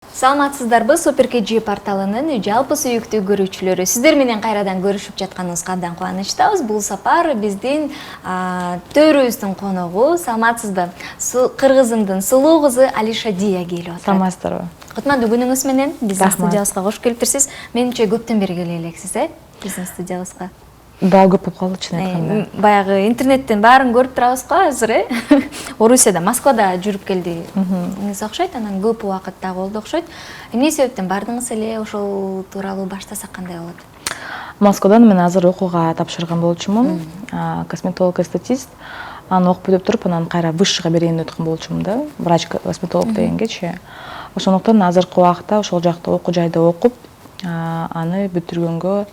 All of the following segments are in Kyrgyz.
Саламатсыздарбы, Супер KG порталынын жалпы сүйүктүү көрүүчүлөрү. Сиздер менен кайрадан көрүшүп жатканыбызга абдан кубанычтабыз. Бул сапар биздин төрүбүздүн коногу, саламатсызбы, кыргызымдын сулуу кызы Алиша Дия келип атат. Саламатсыздарбы. Кутмандуу күнүңүз менен биздин студиябызга кош келиптирсиз. Менимче көптөн бери келе элексиз, биздин студиябызга. Да, көп болуп калды, чын айтканда. Баягы интернеттен баарын көрүп турабыз го азыр, Орусияда, Москвада жүрүп келдиңиз окшойт, анан көп убакыт да болду окшойт. Эмне себептен бардыңыз эле, ошол тууралуу баштасак кандай болот? Москвадан мен азыр окууга тапшырган болчумун. Косметолог-эстетист. Аны окуп бүтүп туруп, анан кайра высшыга берейин деп аткан болчумун да. Врач-косметолог дегенгечи. Ошондуктан азыркы убакта ошол жакта окуу жайда окуп, аны бүтүргөнгө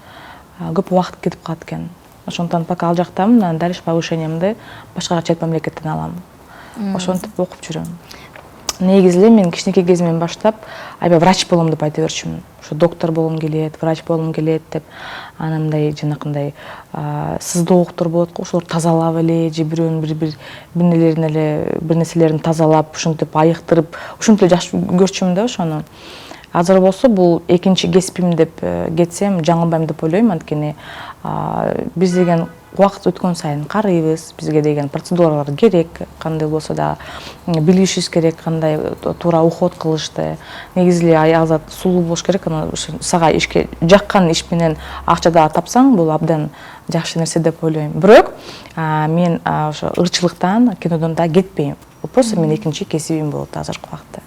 көп убакыт кетип калат экен. Ошондуктан пока ал жактамын, анан дальше повышениемди башка чет мамлекеттен алам. Ошентип окуп жүрөм. Негизи эле мен кичинекей кезимден баштап аябай врач болом деп айта берчүмүн. Ошо доктор болгум келет, врач болгум келет деп. Анан мындай жанакындай сыздооктор болот го, ошолорду тазалап эле, же бирөөнүн бир нерселерин тазалап, ушинтип айыктырып, ушинтип эле жакшы көрчүмүн да ошону. Азыр болсо бул экинчи кесибим деп кетсем жаңылбайм деп ойлойм, анткени биз деген убакыт өткөн сайын карыйбыз, бизге деген процедуралар керек, кандай болсо да билишибиз керек, кандай туура уход кылышты. Негизи эле аязат сулуу болуш керек, анан сага ишке жаккан иш менен акча да тапсаң, бул абдан жакшы нерсе деп ойлойм. Бирок мен ошо ырчылыктан, кинодон да кетпейм. Бул просто менин экинчи кесибим болот азыркы убакытта.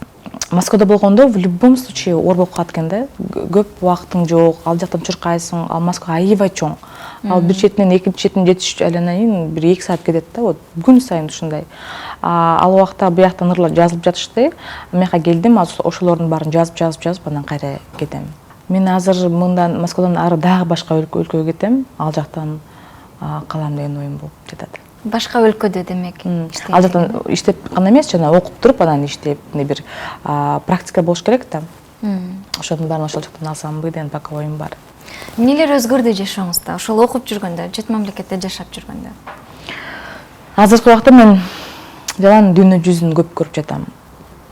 Москвада болгондо в любом случае оор болуп калат экен да. Көп убактың жок, ал жактан чуркайсың, ал Москва аябай чоң. Ал бир четинен экинчи четине жетиш айланайын бир 2 саат кетет да, вот күн сайын ушундай. Ал убакта бияктан ырлар жазылып жатышты. Мыяка келдим, ошолордун баарын жазып, анан кайра кетем. Мен азыр мындан Москвадан ары дагы башка өлкөгө кетем, ал жактан калам деген оюм болуп жатат. Башка өлкөдө демек. Ал жактан иштеп гана эмес, жана окуп туруп анан иштеп, бир практика болуш керек да. Ошонун баарын ошол жактан алсамбы деген пока оюм бар. Эмнелер өзгөрдү жашооңузда? Ошол окуп жүргөндө, чет мамлекетте жашап жүргөндө? Азыркы убакта мен жалаң дүйнө жүзүн көп көрүп жатам.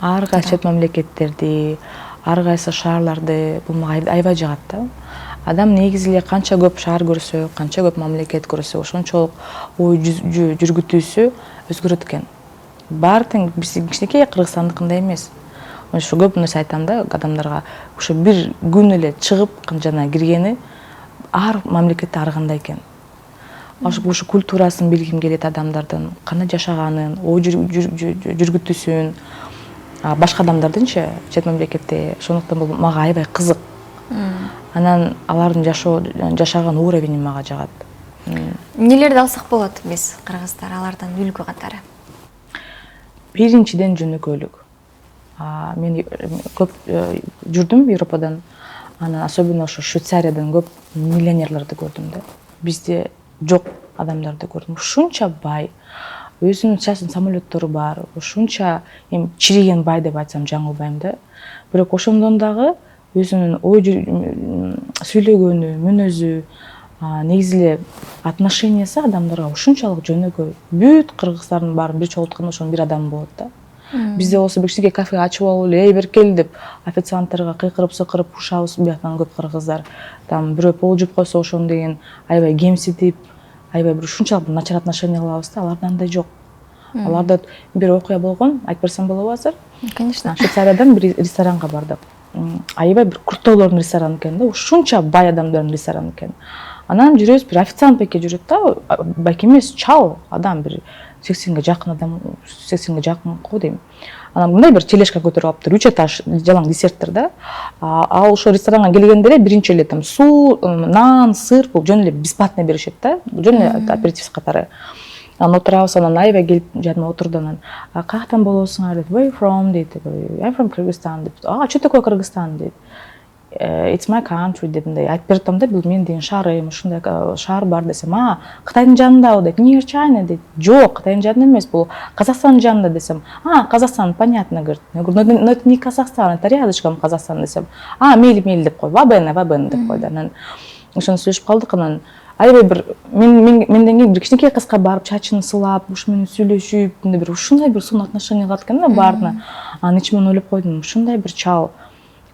Ар кайсы чет мамлекеттерди, ар кайсы шаарларды, бул мага аябай жагат да. Адам негизи эле канча көп шаар көрсө, канча көп мамлекет көрсө, ошончолук ой жүргүтүүсү өзгөрөт экен. Баары тең биздин кичинекей Кыргызстандыкындай эмес. Ошо көп нерсе айтам да адамдарга, ошо бир күн эле чыгып жана киргени ар мамлекетте ар кандай экен. Ошо культурасын билгим келет адамдардын, кандай жашаганын, ой жүргүтүүсүн, башка адамдардынчы чет мамлекетте. Ошондуктан бул мага аябай кызык. Анан алардын жашаган уровени мага жагат. Эмнелерди алсак болот биз кыргыздар алардан үлгү катары? Биринчиден жөнөкөйлүк. Мен көп жүрдүм Европадан, анан особенно ошо Швейцариядан көп миллионерлерди көрдүм да. Бизде жок адамдарды көрдүм. Ушунча бай, өзүнүн частный самолеттору бар, ушунча чириген бай деп айтсам жаңылбайм да. Бирок ошондон дагы өзүнүн ой сүйлөгөнү, мүнөзү, негизи эле отношениясы адамдарга ушунчалык жөнөкөй. Бүт кыргыздардын баарын бир чогултканда ошонун бир адамы болот да. Бизде болсо бир кичинекей кафе ачып алып эле, беркел деп официантторго кыйкырып-сыкырып ушабыз бияктан көп кыргыздар. Там бирөө пол жуп койсо ошону деген аябай кемситип, аябай бир ушунчалык начар отношение кылабыз да, аларда андай жок. Аларда бир окуя болгон, айтып берсем болобу азыр? Конечно. Швейцариядан бир ресторанга бардык. Аябай бир курттоолордун рестораны экен да, ушунча бай адамдардын рестораны экен. Анан жүрөбүз, бир официант байке жүрөт да, байке эмес, чал адам, бир 80ге жакын адам, 80ге жакын го дейм. Анан мындай бир тележка көтөрүп алыптыр, 3 этаж жалаң десерттер да. Ал ошо ресторанга келгенде эле биринчи эле там суу, нан, сыр, бул жөн эле бесплатно беришет да, жөн эле аперитив катары. Анан отурабыз, анан аябай келип жаныма отурду, анан каяктан болосуңар дейт, where from дейт, I'm from Kyrgyzstan дейт. Что такое Кыргызстан дейт. It's my country деп мындай айтып бердим да, бул мен деген шаарым, ушундай шаар бар десем, Кытайдын жанындабы дейт, near China дейт. Жок, Кытайдын жанында эмес, бул Казакстандын жанында десем, Казакстан, понятно, говорит. Я говорю, но это не Казахстан, это рядышком Казахстан десем. Мейли деп кой, вабен деп койду. Анан ошону сүйлөшүп калдык, анан аябай бир менден кийин бир кичинекей кызга барып чачын сылап, ушу менен сүйлөшүп, бир ушундай бир сонун отношение кылат экен да баарына. Анын ичимен ойлоп койдум, ушундай бир чал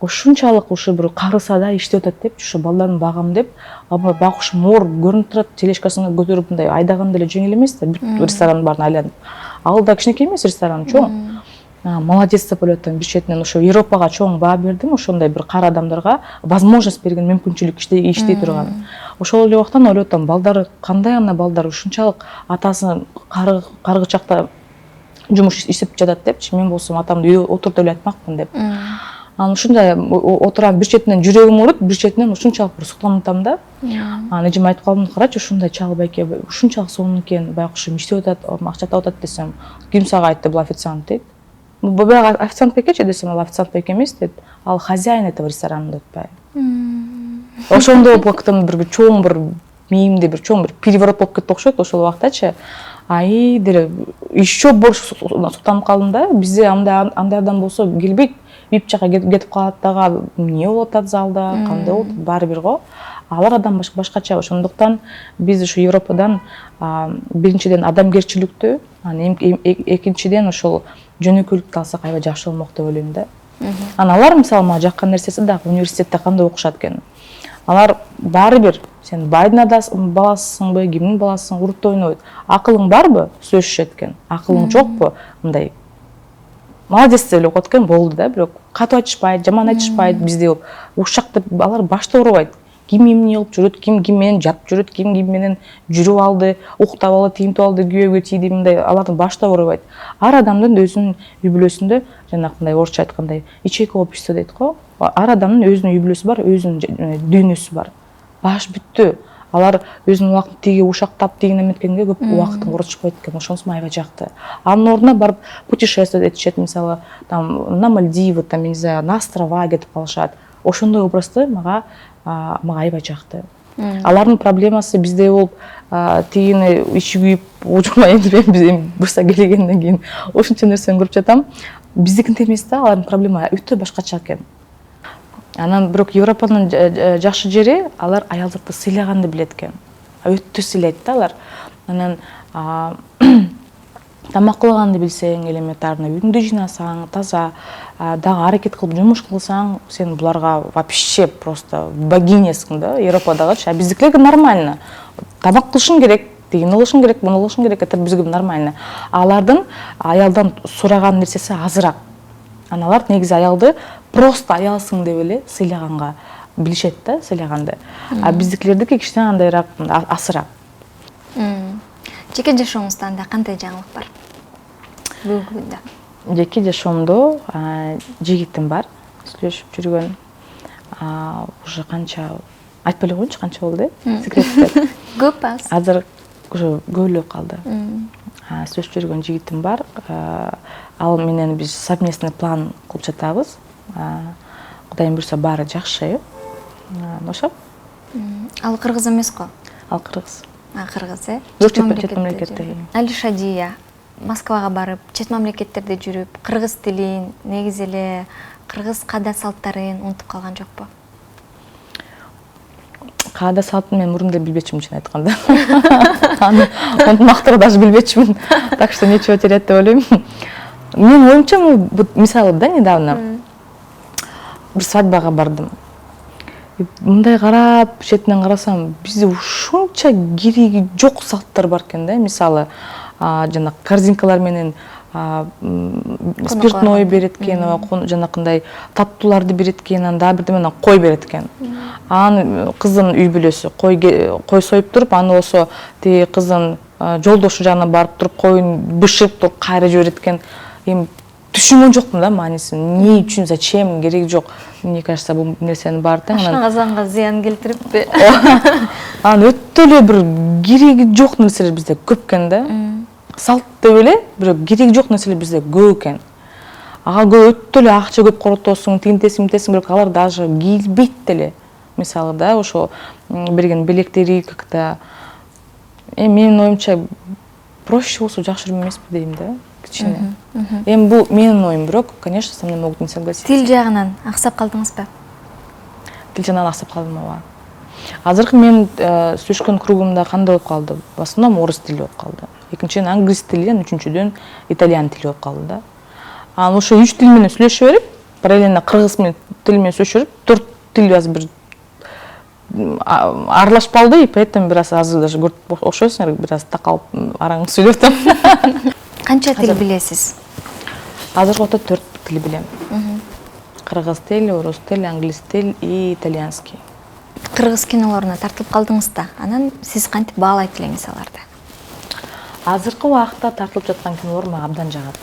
ушунчалык ушу бир карысада иштеп атат деп ушу балдарын багам деп багушум оор көрүнүп турат, тележкасына көтөрүп мындай айдаган деле жеңил эмес да, бир ресторандын баарын айланып. Ал да кичинекей эмес ресторан, чоң. Молодец деп ойлоп атам. Бир четинен ошо Европага чоң баа бердим, ошондой бир кара адамдарга возможность берген, мүмкүнчүлүк иштей турган. Ошол эле убактан ойлоп атам, балдары кандай ана балдар ушунчалык атасын каргычакта жумуш иштеп жатат депчи, мен болсом атамды үйдө отур деп айтмакмын деп. Анан ушундай отурам, бир четинен жүрөгүм ооруйт, бир четинен ушунчалык бир суктанып атам да. Анан эжеме айтып калдым, карачы ушундай чагы байке, ушунчалык сонун экен, байкушум иштеп атат, акча таап атат десем, ким сага айтты, бул официант дейт. Баягы официант байкечи десем, ал официант байке эмес дейт, ал хозяин этого ресторана деп атпайбы. Ошондо бактым бир чоң бир мээмде бир чоң бир переворот болуп кетти окшойт ошол убактачы. Ай деле еще больше суктанып калдым да. Бизде андай адам болсо келбейт, вип жака кетип калат дагы, эмне болуп атат залда, кандай болуп атат, баары бир го. Алар адам башкача, ошондуктан биз ушу Европадан биринчиден адамгерчиликтүү, анан экинчиден ошол жөнөкөйлүктү алсак аябай жакшы болмок деп ойлойм да. Анан алар мисалы мага жаккан нерсеси дагы университетте кандай окушат экен. Алар баары бир сен байдын баласысыңбы, кимдин баласысың, урутта ойнойт. Акылың барбы? Сөзүшөт экен. Акылың жокпу? Мындай молодец деп ойлоп коет экен, болду да. Бирок катып айтышпайт, жаман айтышпайт, бизде ушак деп алар башта урабайт. Ким эмне кылып жүрөт, ким менен жатып жүрөт, ким менен жүрүп алды, уктап алды, тигинтип алды, күйөөгө тийди, мындай алардын башта урабайт. Ар адамдын өзүнүн үй бүлөсүндө жанакындай орусча айткандай ячейка общества дейт го. Ар адамдын өзүнүн үй бүлөсү бар, өзүнүн дүйнөсү бар. Баш бүттү. Алар өзүнүн убактын тиги ушактап, тигине эметкенге көп убактын коротушпайт экен. Ошонусу аябай жакты. Анын ордуна барып путешествовать этишет, мисалы, там на Мальдивы, там, не знаю, на острова кетип калышат. Ошондой образды мага аябай жакты. Алардын проблемасы бизде болуп, тигини ичи күйүп, ожурмай эндирем, биз буса келгенден кийин ошончо нерсени көрүп жатам. Биздикинте эмес да, алардын проблема өтө башкача экен. Анан бирок Европанын жакшы жери, алар аялдарды сыйлаганды билет экен. Өтө сыйлайт да алар. Анан тамак кылганды билсең, элементарно үйүңдү жыйнасаң, таза, дагы аракет кылып жумуш кылсаң, сен буларга вообще просто богинясың да, Европадагычы. А биздикилерге нормально. Тамак кылышың керек, тигини кылышың керек, муну кылышың керек, это бизге нормально. Алардын аялдан сураган нерсеси азыраак. Аналар негизи аялды просто аялсың деп эле сыйлаганга билишет да, сыйлаганды. А биздикилердики кичине андайраак, асыраак. Жеке жашооңузда анда кандай жаңылык бар? Бүгүнкү күндө. Жеке жашоомдо жигитим бар, сүйлөшүп жүргөн. Уже канча айтпай эле коеюнчу, канча болду, секреттер. Көп аз. Азыр уже көп эле калды. Сүйлөшүп жүргөн жигитим бар. Ал менен биз совместный план кылып жатабыз. Кудайым буйрса баары жакшы. Ошо. Ал кыргыз эмес го? Ал кыргыз. Кыргыз, Чет мамлекетте. Алиша Дия Москвага барып, чет мамлекеттерде жүрүп, кыргыз тилин, негизи эле кыргыз каада салттарын унутуп калган жокпу? Каада салтын мен мурунда билбечимин, чын айтканда. Аны унутмактыгы даже билбечимин. Так что нечего терять деп ойлойм. Мен оюмча, мисалы да, недавно бир свадьбага бардым. Мындай карап, четинен карасам, бизде ушунча кереги жок салттар бар экен да. Мисалы, жана корзинкалар менен спиртной берет экен, жанакындай таттууларды берет экен, анан дагы бирдеме менен кой берет экен. Анын кыздын үй бүлөсү кой союп туруп, аны болсо тиги кыздын жолдошу жагына барып туруп, коюн бышырып туруп кайра жиберет экен. Эми түшүнгөн жокмун да маанисин. Эмне үчүн, зачем, кереги жок. Мне кажется, бул нерсенин баары тең. Ашка казанга зыян келтириппи? Анан өтө эле бир кереги жок нерселер бизде көп экен да. Салт деп эле, бирок кереги жок нерселер бизде көп экен. Ага өтө эле акча көп коротосуң, тигинтесиң, бирок алар даже кийилбейт деле. Мисалы да, ошо берген белектери как-то менин оюмча проще болсо жакшы эмеспи дейм да. Кичине. Эми бул менин оюм, бирок, конечно, со мной могут не согласиться. Тил жагынан аксап калдыңызбы? Тил жагынан аксап калдым, ооба. Азыркы мен сүйлөшкөн кругумда кандай болуп калды? В основном орус тили болуп калды. Экинчиден англис тили, үчүнчүдөн итальян тили болуп калды да. Анан ошо 3 тил менен сүйлөшө берип, параллельно кыргыз тил менен сүйлөшүп 4 тил азыр бир аралашып калды, и поэтому бир аз азыр даже көрүп окшойсуңар, бир аз такалып араң сүйлөп атам. Канча тил билесиз? Азыркы убакта 4 тил билем. Кыргыз тил, орус тил, англис тил и итальянский. Кыргыз кинолоруна тартылып калдыңыз да, анан сиз кантип баалайт элеңиз аларды? Азыркы убакытта тартылып жаткан кинолор мага абдан жагат.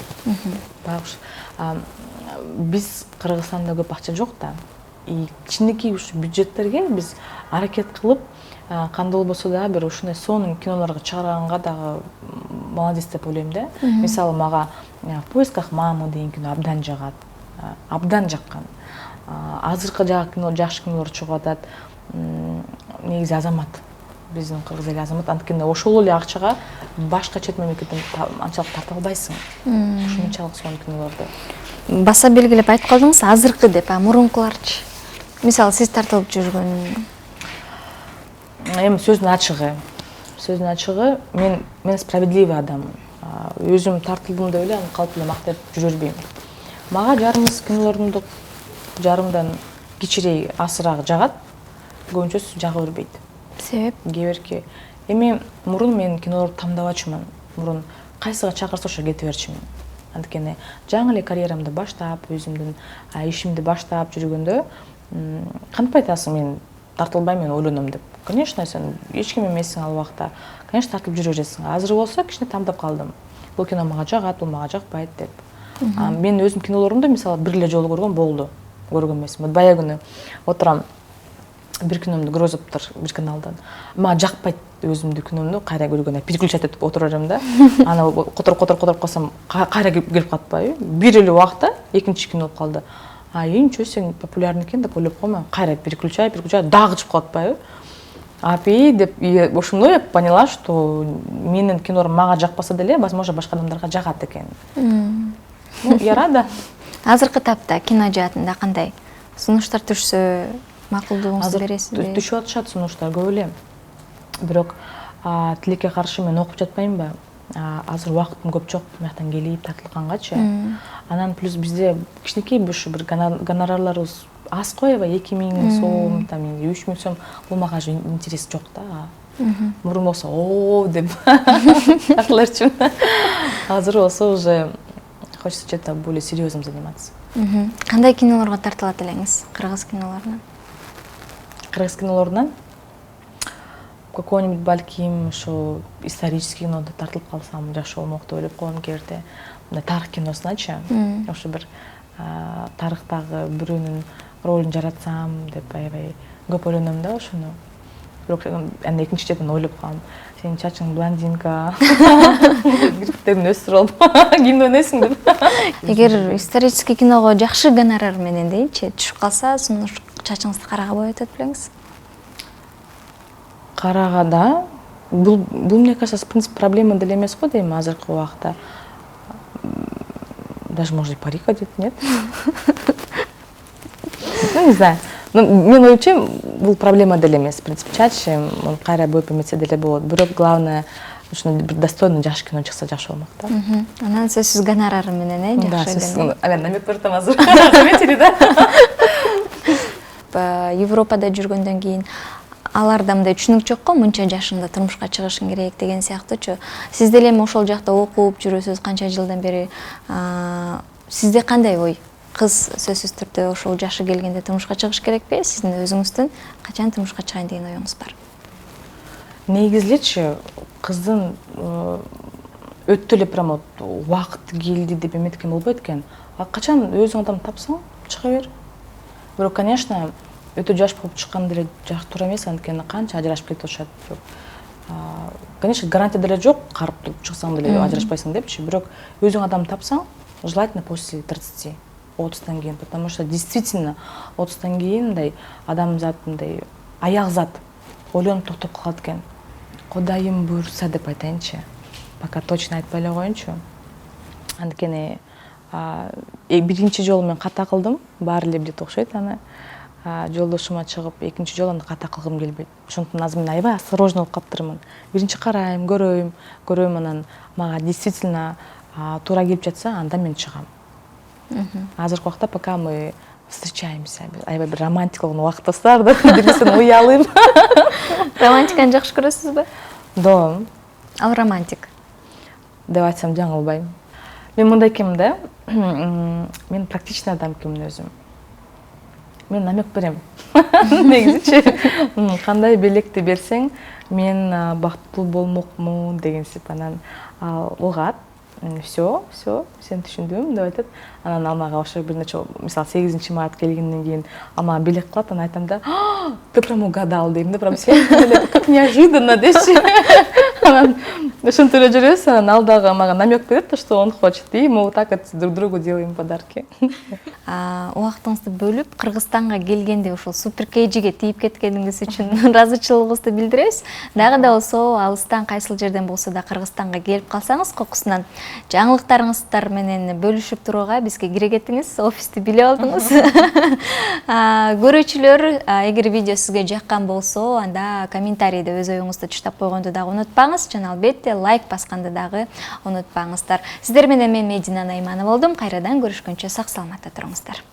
Байкуш, биз Кыргызстанда көп акча жок да. И кичинекей ушу бюджеттерге биз аракет кылып, кандай болбосо да бир ушундай сонун кинолорго чыгарганга дагы молодец деп ойлойм да. Мисалы мага В поисках мамы деген кино абдан жагат. Абдан жаккан. Азыркы жакшы кинолор чыгып атат. Негизи Азамат. Биздин кыргыз эли Азамат, анткени ошол эле акчага башка чет мамлекеттен анчалык тарта албайсың. Ушунчалык сонун кинолорду. Баса белгилеп айтып калдыңыз, азыркы деп, мурункуларчы. Мисалы сиз тартылып жүргөн. Эми сөздүн ачыгы, мен справедливый адаммын. Өзүм тартылдым деп эле аны калп эле мактап жүрө бербейм. Мага жарымыз кинолорумду жарымдан кичирей асырак жагат, көбүнчөсү жага бербейт. Себеп? Кээ эми мурун мен кинолорду тандабачумун. Мурун кайсыга чакырса ошо кете берчүмүн. Анткени жаңы эле карьерамды баштап, өзүмдүн ишимди баштап жүргөндө кантип айтасың, мен тартылбайм, мен ойлоном деп. Конечно, сен эч ким эмессиң ал убакта. Конечно, тартып жүрө бересиң. Азыр болсо кичине тандап калдым. Бул кино мага жагат, бул мага жакпайт деп. Мен өзүм кинолорумду мисалы бир эле жолу көргөн болду. Көргөн эмесмин. Бая күнү отурам, бир киномду көргөзүптүр бир каналдан. Мага жакпайт өзүмдүн киномду кайра көргөнгө, переключать этип отура берем да. Аны которуп калсам кайра келип катпайбы. Бир эле убакта экинчи кино болуп калды. Ничего сен популярный экен деп ойлоп коймой, кайра переключай, дагы чыгып калатпайбы. Деп ошондой я поняла, что менин кинолорум мага жакпаса деле, возможно, башка адамдарга жагат экен. Я рада. Азыркы тапта кино жаатында кандай сунуштар түшсө макулдугуңузду бересизби? Түшүп атышат сунуштар көп эле. Бирок тилекке каршы мен окуп жатпаймынбы? Азыр убактым көп жок, мыяктан келип тартылгангачы. Анан плюс бизде кичинекей бир гонорарларыбыз аз кой, 2000 сом, 3000 сом, бул мага интерес жок да. Мурун болсо, деп тартылырчы. Азыр болсо уже хочется чем-то более серьезным заниматься. Кандай кинолорго тартылат элеңиз? Кыргыз кинолоруна? Кыргыз кинолорунан какой-нибудь балким ошо исторический киноду тартылып калсам жакшы болмок деп ойлоп коем кээде. Мындай тарых киносуначы, ошо бир тарыхтагы бирөөнүн ролун жаратсам деп аябай көп ойлоном да ошону. Бирок аны экинчи четен ойлоп калам. Сенин чачың блондинка, кирпиктериңди өстүрүп алып, кимди ойнойсуң деп. Эгер исторический киного жакшы гонорар менен дейинчи түшүп калса, сунуш чачыңызды карага бойтот белеңиз? Карагада бул мне кажется, в принципе, проблема деле эмес го дейм азыркы убакта. Даже может и парик одет, нет? Не знаю. Мен оюмча, бул проблема деле эмес. В принципе, чачы, кайра боюп эметсе деле болот. Бирок главное, бир достойный жакшы кино чыкса жакшы болмок да. Анан сөзсүз гонорары менен, жакшы эле. Да, намек берип атам азыр. Заметили, да? Европада жүргөндөн кийин аларда мындай түшүнүк жокко, мынча жашыңда турмушка чыгышың керек деген сыяктуучу. Сиз деле эми ошол жакта окуп жүрөсүз канча жылдан бери. Сизде кандай ой? Кыз сөзсүз түрдө ошол жашы келгенде турмушка чыгыш керекпи? Сиздин өзүңүздүн качан турмушка чыгайын деген оюңуз бар? Негизилечи кыздын өтө эле прям убакыт келди деп эметкен болбойт экен. Качан өзүң адам тапсаң, чыга бер. Бирок, конечно, өтө жаш болуп чыккан деле жакшы туура эмес, анткени канча ажырашып кетип атышат. Конечно, гарантия деле жок, карып туруп чыксаң деле ажырашпайсың депчи. Бирок өзүң адам тапсаң, желательно после 30, 30тан кийин, потому что действительно 30тан кийин мындай адамзат мындай аяк зат ойлонуп токтоп калат экен. Кудайым буйрса деп айтайынчы. Пока точно айтпай эле коеюнчу. Анткени биринчи жолу мен ката кылдым, баары эле билет окшойт аны. Жолдошума чыгып, экинчи жолу аны ката кылгым келбейт. Ошондуктан азыр мен аябай осторожно болуп каптырмын. Биринчи карайм, көрөйм, анан мага действительно туура келип жатса, анда мен чыгам. азыркы убакта пока мы встречаемся, аябай бир романтикалык убактыбыздар да, бирисин уялып. Романтиканы жакшы көрөсүзбү? Да, Ал романтик. деп айтсам жаңылбайм. Мен мындай экенмин да, мен практичный адам экенмин өзүм. Мен намек берем. Негизичи, кандай белекти берсең, мен бактылуу болмокмун деген сыйпанан угат. Все, сен түшүндүм деп айтат. Анан алмага ошо бир нече, мисалы 8-март келгенден кийин алмага белек кылат, анан айтам да, ты прям угадал дейм да, прям как неожиданно деши. Анан ошентип эле жүрөбүз, анан ал дагы мага намек берет, что он хочет, и мы вот так вот друг другу делаем подарки. Убактыңызды бөлүп, Кыргызстанга келгенде ошол Супер KGге тийип кеткениңиз үчүн ыраазычылыгыбызды билдиребиз. Дагы да болсо, алыстан кайсыл жерден болсо да Кыргызстанга келип калсаңыз, кокусунан жаңылыктарыңыздар менен бөлүшүп турууга бизге кирегетиңиз, офисти билип алдыңыз. Көрүүчүлөр, эгер видео сизге жаккан болсо, анда комментарийде өз оюңузду таштап койгонду дагы унутпаңыз, жана албетте лайк басканды дагы унутпаңыздар. Сиздер менен мен Медина Найманова болдум. Кайрадан көрүшкөнчө сак саламатта туруңуздар.